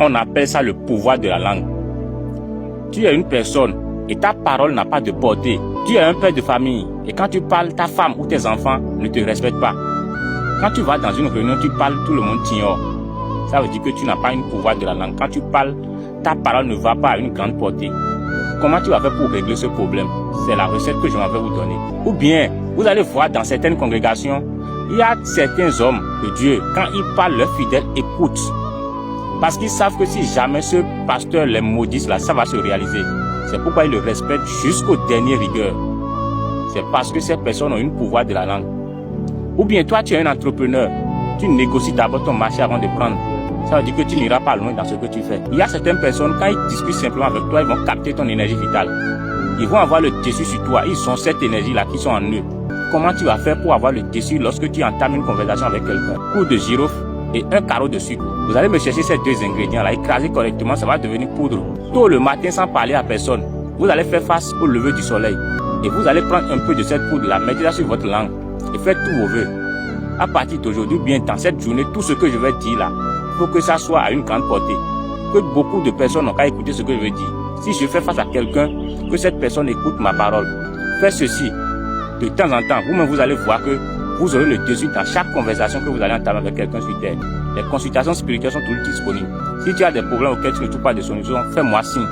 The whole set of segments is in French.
On appelle ça le pouvoir de la langue. Tu es une personne et ta parole n'a pas de portée. Tu es un père de famille et quand tu parles, ta femme ou tes enfants ne te respectent pas. Quand tu vas dans une réunion, tu parles, tout le monde t'ignore. Ça veut dire que tu n'as pas un pouvoir de la langue. Quand tu parles, ta parole ne va pas à une grande portée. Comment tu vas faire pour régler ce problème? C'est la recette que je m'en vais vous donner. Ou bien, vous allez voir dans certaines congrégations, il y a certains hommes de Dieu, quand ils parlent, leurs fidèles écoutent. Parce qu'ils savent que si jamais ce pasteur les maudisse là, ça va se réaliser. C'est pourquoi ils le respectent jusqu'au dernier rigueur. C'est parce que ces personnes ont un pouvoir de la langue. Ou bien toi, tu es un entrepreneur. Tu négocies d'abord ton marché avant de prendre. Ça veut dire que tu n'iras pas loin dans ce que tu fais. Il y a certaines personnes, quand ils discutent simplement avec toi, ils vont capter ton énergie vitale. Ils vont avoir le dessus sur toi. Ils sont cette énergie-là qui sont en eux. Comment tu vas faire pour avoir le dessus lorsque tu entames une conversation avec quelqu'un? Coup de girofle et un carreau de sucre. Vous allez me chercher ces deux ingrédients-là, écraser correctement, ça va devenir poudre. Tôt le matin, sans parler à personne, vous allez faire face au lever du soleil. Et vous allez prendre un peu de cette poudre-là, mettez-la sur votre langue et faites tous vos vœux. À partir d'aujourd'hui, bien dans cette journée, tout ce que je vais dire là, il faut que ça soit à une grande portée. Que beaucoup de personnes n'ont qu'à écouter ce que je vais dire. Si je fais face à quelqu'un, que cette personne écoute ma parole. Faites ceci. De temps en temps, vous-même vous allez voir que vous aurez le dessus dans chaque conversation que vous allez entamer avec quelqu'un sur terre. Les consultations spirituelles sont toujours disponibles. Si tu as des problèmes auxquels tu ne trouves pas de solution, fais-moi signe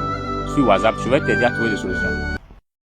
sur WhatsApp, je vais t'aider à trouver des solutions.